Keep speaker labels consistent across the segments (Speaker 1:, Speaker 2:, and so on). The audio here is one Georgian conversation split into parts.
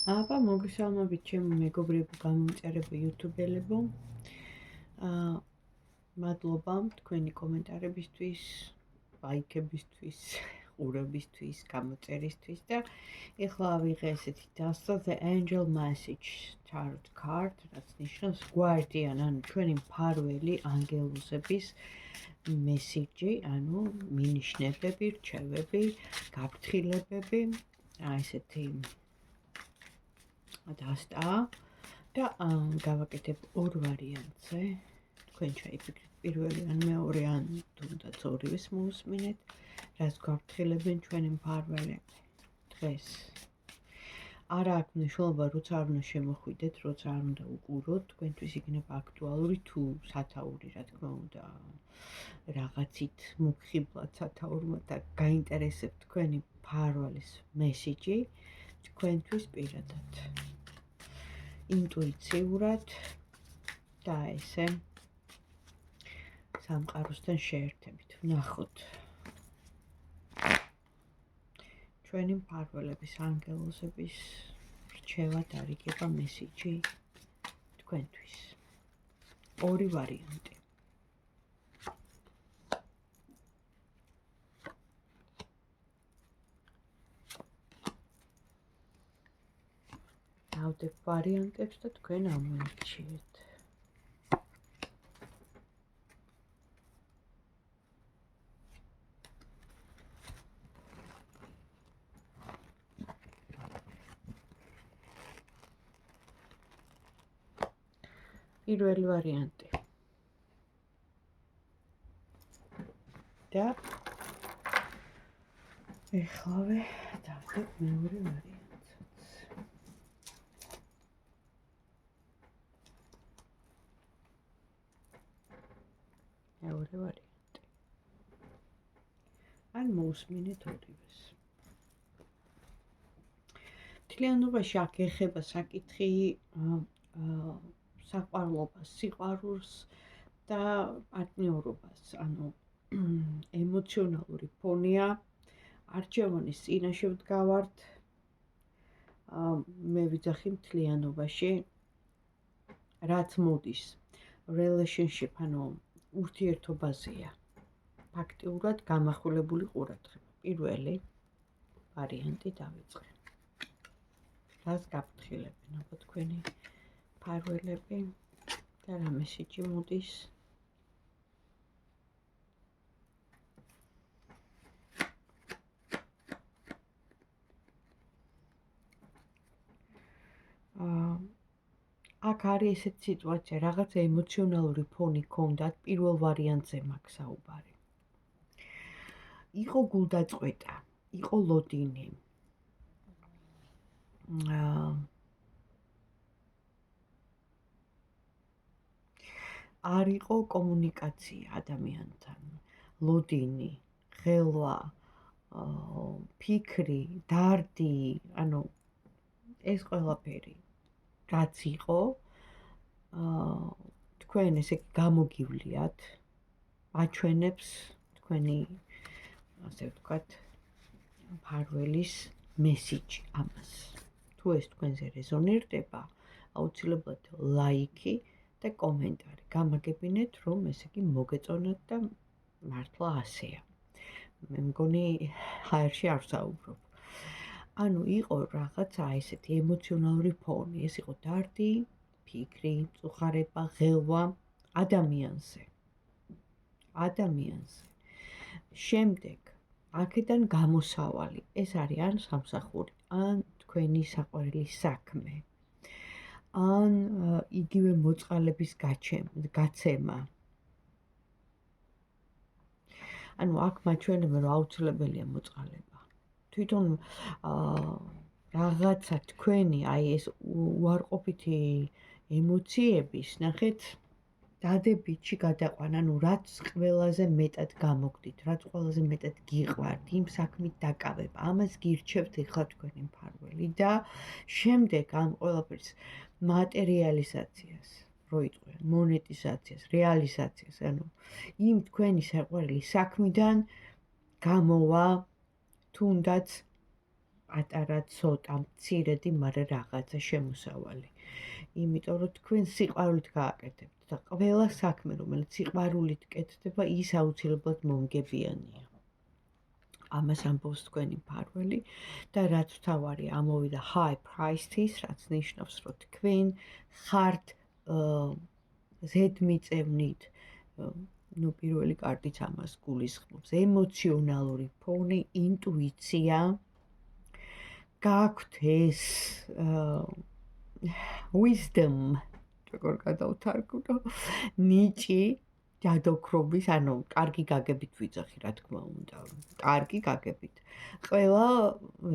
Speaker 1: აბა მოგესალმებით ჩემო მეგობრებო, გამომწერებო, იუთუბელებო. მადლობა თქვენი კომენტარებისთვის, ლაიქებისთვის, ყურებისთვის, გამოწერისთვის და ეხლა ავიღე ესეთი დასწრა The Angel Message Tarot Card, რაც ნიშნავს guardian, ანუ ჩვენი მფარველი ანგელოზების მესიჯი, ანუ მინიშნებები, რჩევები, გაფრთხილებები, ესეთი დასტა და გავაკეთებ ორ ვარიანტზე. თქვენ შეიფიქრეთ პირველი ან მეორე ან თუნდაც ორივეს მოусმინეთ, რაც გაფრთხილებენ ჩვენი მფარველები. დღეს არ აქვს მნიშვნელობა, როცა არ უნდა შემოხვიდეთ, როცა არ უნდა უყუროთ, თქვენთვის იქნება აქტუალური თუ სათაური, რა თქმა უნდა, რაღაცით მოგხიბლად სათაურმა და გაინტერესებთ თქვენი მფარველის მესიჯი თქვენთვის პირადად. ინტუიციურად და ესე სამყაროსთან შეერთებით. ვნახოთ ჩვენი მფარველების ანგელოზების რჩევა დარიგება მესიჯი თქვენთვის. ორი ვარიანტი. დავდებ ვარიანტებს და თქვენ ამოირჩიეთ. პირველი ვარიანტი. და ეხლავე დავდებ მეორე ვარიანტს. მეორე ვარიანტი. ან მოусმინეთ ორივეს. მთლიანობაში აქ ეხება საკითხი საყვარლობას, სიყვარულს და პარტნიორობას, ანუ ემოციონალური ფონია, არჩევანის წინაშე ვდგავართ, მე ვიძახი მთლიანობაში, რაც მოდის relationship, ანუ ურთიერთობაზეა. ფაქტიურად გამახვილებული ყურადღება. პირველი ვარიანტი დავიწყე. რას გაფრთხილებენ აბა თქვენი მფარველები და რა მესიჯი მოდის? აქ არის ესეთი სიტუაცია, რაღაც ემოციონალური ფონი ქონდათ, პირველ ვარიანტზე მაქვს საუბარი. იყო გულდაწყვეტა, იყო ლოდინი. არ იყო კომუნიკაცია ადამიანთან, ლოდინი, ღელვა, ფიქრი, დარდი, ანუ ეს ყველაფერი რაც იყო, თქვენ ესე გამოგივლიათ, აჩვენებს თქვენი, ასე ვთქვათ, მფარველის მესიჯი ამას. თუ ეს თქვენზე რეზონირდება, აუცილებლად ლაიქი და კომენტარი. გამაგებინეთ, რომ ესე იგი მოგეწონათ და მართლა ასეა. მე მგონი ჰაერში არ ვსაუბრობ. ანუ იყო რაღაცა ესეთი ემოციონალური ფონი, ეს იყო დარდი, ფიქრი, მწუხარება, ღელვა ადამიანზე. შემდეგ აქედან გამოსავალი, ეს არის ან სამსახური, ან თქვენი საყვარელი საქმე, ან იგივე მოწყალების გაცემა. ანუ აქ მაჩვენებენ, რომ აუცილებელია მოწყალება. თვითონ რაღაცა თქვენი აი ეს უარყოფითი ემოციების, ნახეთ, დადებითში გადაყვანა, ანუ რაც ყველაზე მეტად გამოგდით, რაც ყველაზე მეტად გიყვართ, იმ საქმით დაკავება, ამას გირჩევთ ეხლა თქვენი მფარველი და შემდეგ ამ ყველაფერს მატერიალიზაციას როიწყო, მონეტიზაციას, რეალიზაციას, ანუ იმ თქვენი საყვარელი საქმიდან გამოვა თუნდაც პატარა ცოტა მცირედი, მაგრამ რაღაცა შემოსავალი. იმიტომ რომ თქვენ სიყვარულით გააკეთებთ და ყველა საქმე, რომელიც სიყვარულით კეთდება, ის აუცილებლად მომგებიანია. ამას ამბობს თქვენი მფარველი და რაც თავარი ამოვიდა high price-ის, რაც ნიშნავს, რომ თქვენ ხართ ზედმიწევნით, პირველი კარტიც ამას გულისხმობს, ემოციონალური ფონი, ინტუიცია, გაქვთ ეს wisdom, როგორ გადავთარგმნო, ნიჭი ჯადოქრობის, ანუ კარგი გაგებით ვიძახი, რა თქმა უნდა, კარგი გაგებით. ყველა,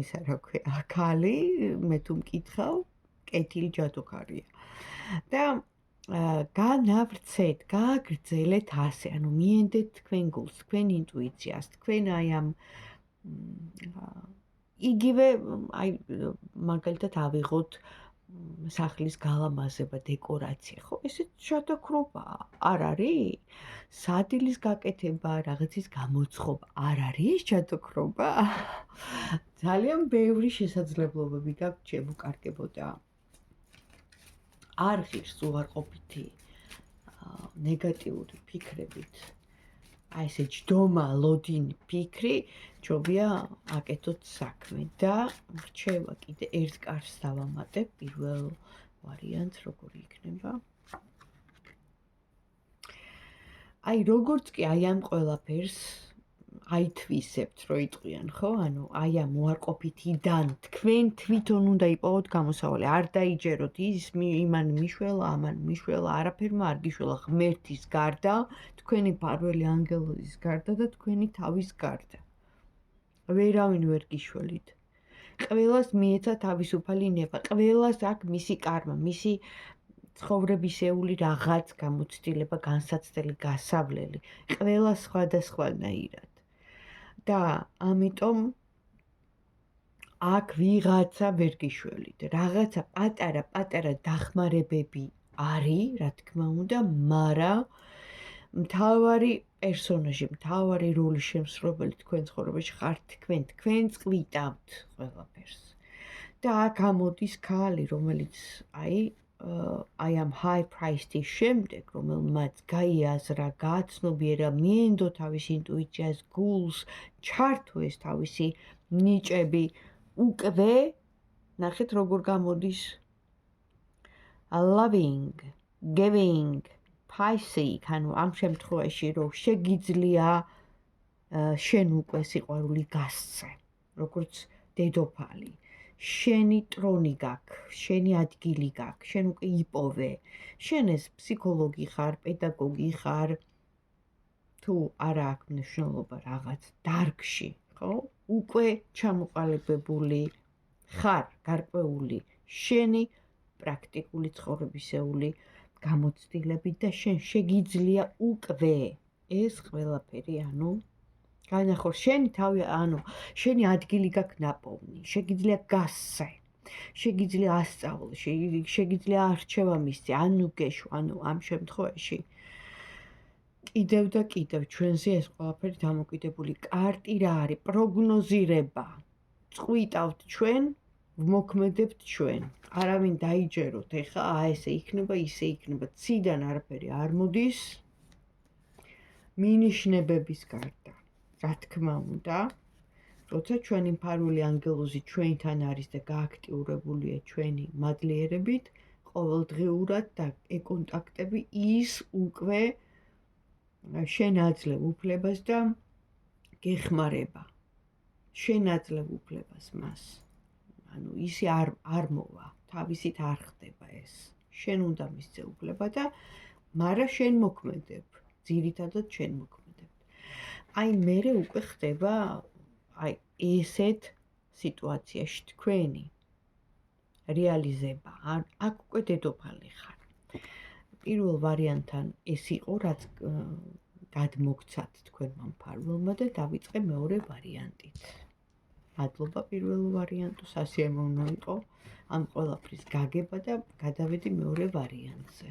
Speaker 1: ისა რა ქვია, ქალი, მე თუ მკითხავ, კეთილი ჯადოქარია. და განავრცეთ, გააგრძელეთ ასე, ანუ მიენდეთ თქვენ გულს, თქვენ ინტუიციას, თქვენ აი ამ იგივე, აი მაგალითად ავიღოთ სახლის გალამაზება, დეკორაცია, ხო, ესეც ჯადოქრობაა, არ არის? სადილის გაკეთება, რაღაცის გამოცხობა, არ არის ჯადოქრობა? ძალიან ბევრი შესაძლებლობები გაქვთ შემოკარგებოდა. არ ღირს უარყოფითი ნეგატიური ფიქრებით. აი ესე ჯდომა, ლოდინი ფიქრი, ჯობია აკეთოთ საქმე და რჩევა კიდე ერთ კარს დავამატებ, პირველ ვარიანტს როგორი იქნება. აი როგორც კი აი ამ ყველაფერს აითვისებთ, რომ იტყვიან, ხო? ანუ აი ამ უარყოფითიდან თქვენ თვითონ უნდა იპოვოთ გამოსავალი, არ დაიჯეროთ ის იმან მიშველა, ამან მიშველა, არაფერმა არ გიშველა ღმერთის გარდა, თქვენი მფარველი ანგელოზის გარდა და თქვენი თავის გარდა. ვერავინ ვერ გიშველით. ყველას მიეცა თავისუფალი ნება, ყველას აქვს მისი კარმა, მისი ცხოვრებისეული რაღაც გამოცდილება, განსაცდელი, გასავლელი, ყველა სხვადასხვანაირად. და ამიტომ აქ ვიღაცა ვერ გიშველით. რაღაცა პატარა დახმარებები არის, რა თქმა უნდა, მაგრამ მთავარი პერსონაჟი, მთავარი როლის შემსრულებელი თქვენ ცხოვრებაში ხართ თქვენ წყვიტავთ ყველაფერს. და აქ ამოდის ქალი, რომელიც აი ამ high price-ის შემდეგ, რომელმაც გაიაზრა, გააცნობიერა, მიენდო თავის ინტუიციას, გულს, ჩართვეს თავისი ნიჭები, უკვე ნახეთ როგორ გამოდის loving, giving, Pisces, ანუ ამ შემთხვევაში რომ შეგიძლია შენ უკვე სიყვარული გასცე, როგორც დედოფალი. შენი ტრონი გაქვს, შენი ადგილი გაქვს, შენ უკვე იპოვე. შენ ეს ფსიქოლოგი ხარ, პედაგოგი ხარ, თუ არა აქვს მნიშვნელობა რაღაც დარგში, ხო? უკვე ჩამოყალიბებული ხარ, გარკვეული შენი პრაქტიკული ცხოვრებისეული გამოცდილებით და შენ შეგიძლია უკვე ეს ყველაფერი, ანუ განახორ შენი თავი, ანუ შენი ადგილი გაქვს ნაპოვნი, შეგიძლია გასცე, შეგიძლია ასწავლე, შეგიძლია არჩევა მისცე, ანუ გეშვა, ანუ ამ შემთხვევაში კიდევ და კიდევ ჩვენზე ეს ყველაფერი დამოკიდებული კარტი რა არის, პროგნოზირება. წყვიტავთ ჩვენ, ვმოქმედებთ ჩვენ. არავინ დაიჯეროთ, ეხა ესე იქნება, ისე იქნება, ციდან არაფერი არ მოდის მინიშნებების გარდა. რა თქმა უნდა, როცა ჩვენი მფარველი ანგელოზი ჩვენთან არის და გააქტიურებულია ჩვენი მადლიერებით, ყოველდღიურად და ეკონტაქტები ის უკვე შენ აძლევ უფლებას და გეხმარება. შენ აძლევ უფლებას მას. ანუ ისი არ მოვა, თავისით არ ხდება ეს. შენ უნდა მისცე უფლება და მაგრამ შენ მოქმედებ, ძირითადად შენ მოქმედებ. აი მერე უკვე ხდება აი ესეთ სიტუაციაში თქვენი რეალიზება. აქ უკვე დედოფალი ხარ. პირველ ვარიანტთან ეს იყო, რაც გადმოგცათ თქვენმა მფარველმა და დავიწყე მეორე ვარიანტით. მადლობა პირველ ვარიანტს, სასიამოვნო იყო ამ ყველაფრის გაგება და გადავედი მეორე ვარიანტზე.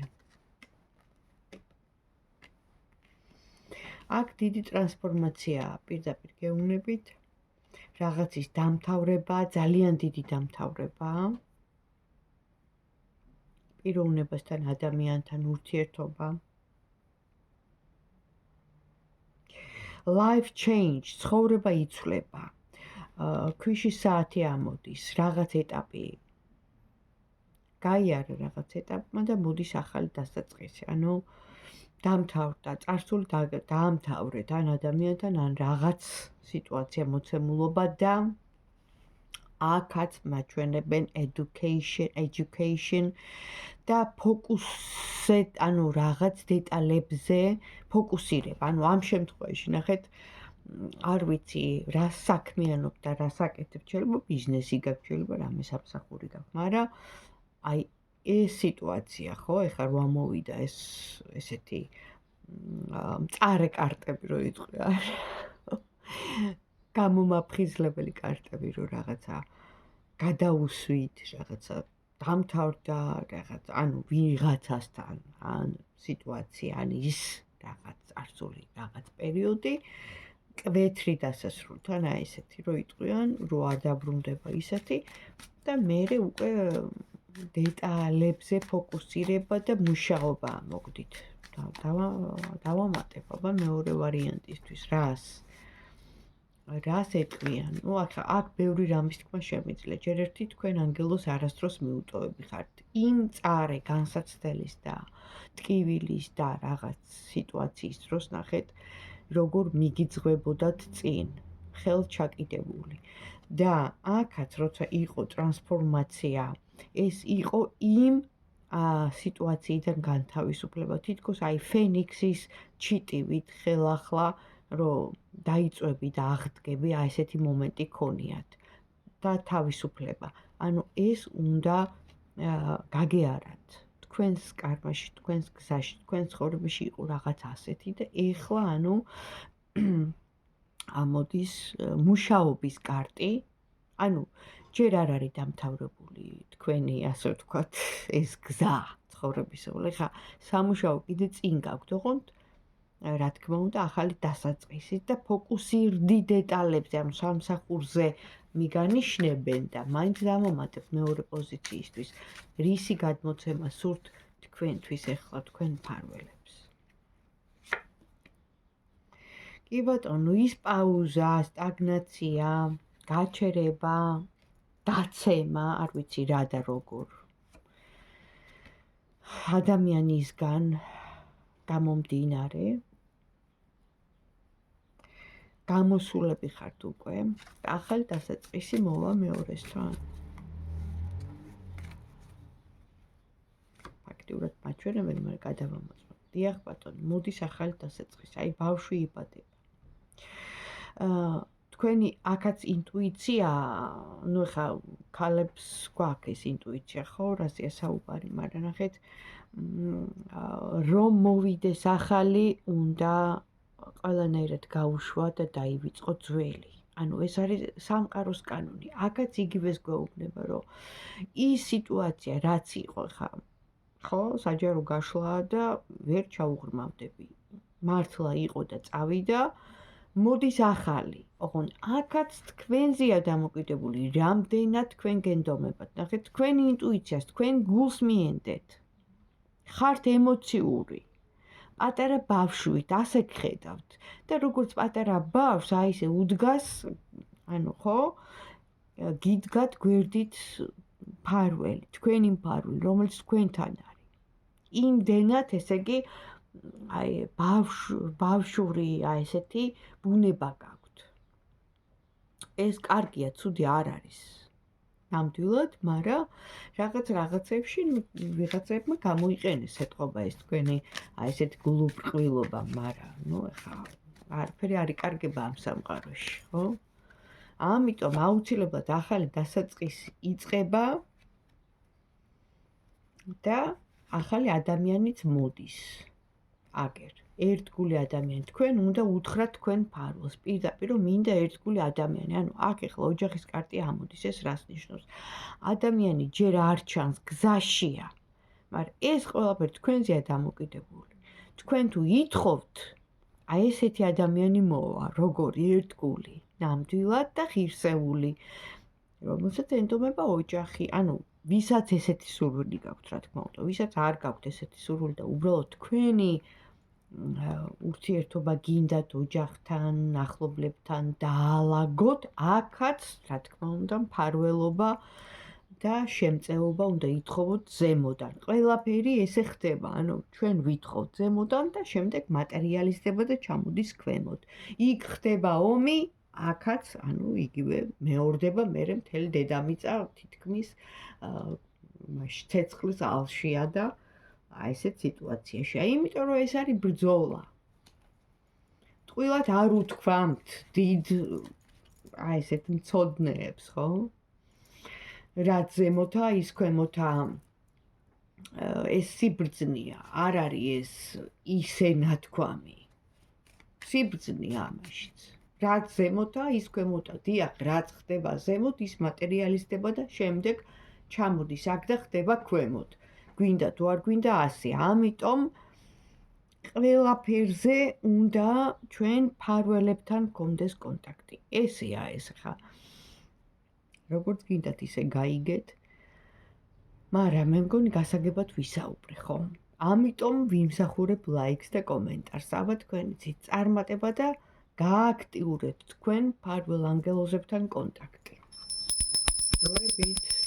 Speaker 1: აქ დიდი ტრანსფორმაციაა, პირდაპირ გეუბნებით. რაღაცის დამთავრება, ძალიან დიდი დამთავრება. პიროვნებასთან, ადამიანთან ურთიერთობა. Life change, ცხოვრება იცვლება. ქვიშის საათი ამოდის, რაღაც ეტაპი გაიარა რაღაც ეტაპმა და მოდის ახალი დასაწყისი. ანუ დამთავრდა, წარსული დაამთავრეთ ან ადამიანთან, ან რაღაც სიტუაცია მოცემულობა და აქაც მაჩვენებენ education და ფოკუსზე, ანუ რაღაც დეტალებზე ფოკუსირება. ანუ ამ შემთხვევაში ნახეთ, არ ვიცი, რა საქმიანობ და რა საკეთებ, შეიძლება ბიზნესი გაქვს, შეიძლება რამე სამსახური გაქვს, მაგრამ აი ეს სიტუაცია, ხო, ეხლა რა მოვიდა ეს ესეთი მწარე კარტები რო იწყება. გამომაფხიზლებელი კარტები რო რაღაცა გადაუსვით, რაღაცა დამთავრდა, რაღაც, ანუ ვიღაცასთან, ან სიტუაცია, ან ის რაღაც წარსული რაღაც პერიოდი კვეთრი დასასრულთან, აი ესეთი რო იტყვიან, რო არ დაბრუნდება ისეთი და მერე უკვე დეტალებზე ფოკუსირება და მუშაობა მოგდით. დავამატებ აბა მეორე ვარიანტისთვის რას ეტყვიან? ნუ აქ ბევრი რამის თქმა შემიძლია. ჯერ ერთი თქვენ ანგელოს არასდროს მიუტოვები ხართ. იმ მწარე განსაცდელის და ტკივილის და რაღაც სიტუაციის დროს ნახეთ, როგორ მიგიძღვებოდათ წინ, ხელთ ჩაკიდებული. და აქაც როცა იყო ტრანსფორმაცია, ეს იყო იმ სიტუაციიდან განთავისუფლება, თითქოს აი ფენიქსის ჩიტივით ხელახლა რომ დაიწვევი და აღდგები, აი ესეთი მომენტი ქონიათ და თავისუფლება. ანუ ეს უნდა გაგეარათ. თქვენს კარმაში, თქვენს გზაში, თქვენს ცხოვრებაში იყო რაღაც ასეთი და ეხლა ანუ ამოდის მუშაობის კარტი. ანუ ჯერ არ არის დამთავრებული თქვენი, ასე ვთქვათ, ეს გზა ცხოვრებისეული. ხა სამუშაო კიდე წინ გაქვთ, ოღონდ რა თქმა უნდა, ახალი დასაწყისით და ფოკუსირდი დეტალებზე, ანუ სამსახურზე მიგანიშნებენ და მაინც დავამატებ მეორე პოზიციისთვის, რისი გადმოცემა სურთ თქვენთვის ეხლა თქვენ მფარველებს. კი ბატონო, ის პაუზა, სტაგნაცია, გაჩერება, დაცემა, არ ვიცი რა და როგორ. ადამიანისგან გამომდინარე გამოსულები ხართ უკვე და ახალი დასაწყისი მოვა მეორესთან. ფაქტიურად მაჩვენებენ, მაგრამ გადავამოწმოთ. დიახ ბატონო, მოდის ახალი დასაწყისი, აი ბავშვი იბადება. თქვენი აქაც ინტუიცია, ნუ ხა ქალებს გვაქვს ეს ინტუიცია, ხო, რაზეა საუბარი, მაგრამ ნახეთ, რომ მოვიდეს ახალი, უნდა ყველანაირად გაუშვა და დაივიწყო ძველი. ანუ ეს არის სამყაროს კანონი. აქაც იგივეს გვეუბნება, რომ ის სიტუაცია, რაც იყო ხა, ხო, საჯარო გაშლა და ვერ ჩაუღრმავდები. მართლა იყო და წავიდა, მოდის ახალი. ოღონდ აქაც თქვენზეა დამოკიდებული, რამდენად თქვენ გენდომებათ. ნახეთ, თქვენი ინტუიციას, თქვენ გულს მიენდეთ. ხართ ემოციური. პატარა ბავშვით, ასე გხედავთ. და როგორც პატარა ბავშვს, აი ესე უდგას, ანუ ხო, გიდგათ გვერდით მფარველი, თქვენი მფარველი, რომელიც თქვენთან არის. იმდენად, ესე იგი, აი ბავშვური, აი ესეთი ბუნება გაქვთ. ეს კარგია, ცუდი არ არის. ნამდვილად, მაგრამ რაღაცებში ვიღაცებმა გამოიყენეს ეთყობა ეს თქვენი აი ესეთი გულუბრყვილობა, მაგრამ ნუ ეხა არაფერი არ იკარგება ამ სამყაროში, ხო? ამიტომ აუცილებლად ახალი დასაწყისი იწყება და ახალი ადამიანიც მოდის. აგერ ერთგული ადამიანი, თქვენ უნდა უთხრათ თქვენ მფარველს, პირდაპირ რომ მინდა ერთგული ადამიანი. ანუ აქ ეხლა ოჯახის კარტი ამოდის, ეს რას ნიშნავს? ადამიანი ჯერ არ ჩანს, გზაშია, მაგრამ ეს ყველაფერი თქვენზეა დამოკიდებული. თქვენ თუ ითხოვთ, აი ესეთი ადამიანი მოვა, როგორი ერთგული. ნამდვილად და ღირსეული, რომელსაც ენდომება ოჯახი, ანუ ვისაც ესეთი სურვილი გაქვთ, რა თქმა უნდა, ვისაც არ გაქვთ ესეთი სურვილი და უბრალოდ თქვენი ურთიერთობა გინდათ ოჯახთან, ახლობლებთან დაალაგოთ, აქაც, რა თქმა უნდა, მფარველობა და შემწეობა უნდა ითხოვოთ ზემოდან. ყველაფერი ესე ხდება, ანუ ჩვენ ვითხოვთ ზემოდან და შემდეგ მატერიალიზდება და ჩამოდის ქვემოთ. იქ ხდება ომი, აქაც, ანუ იგივე მეორდება მერე მთელი დედამიწა თითქმის ცეცხლის ალშია და ესეთ სიტუაციაში. იმიტომ რომ ეს არის ბრძოლა. ტყუილად არ უთქვამთ დიდ ესეთ მცოდნეებს, ხო? რაც ზემოთა, ის ქვემოთა, ეს სიბრძნეა, არ არის ეს ისე ნათქვამი. სიბრძნეა ამაშიც. რაც ზემოთა, ის ქვემოთა. დიახ, რაც ხდება ზემოთ, ის მატერიალიზდება და შემდეგ ჩამოდის აქ და ხდება ქვემოთ. გვინდა თუ არ გვინდა ასე. ამიტომ ყველაფერზე უნდა ჩვენ მფარველებთან გქონდეს კონტაქტი. ესეა ეს ხა. როგორც გინდათ ისე გაიგეთ, მაგრამ მე მგონი გასაგებად ვისაუბრე, ხო? ამიტომ ვიმსახურებ ლაიქს და კომენტარს. აბა თქვენიც წარმატება და გააქტიურეთ თქვენ მფარველ ანგელოზებთან კონტაქტი. დროებით.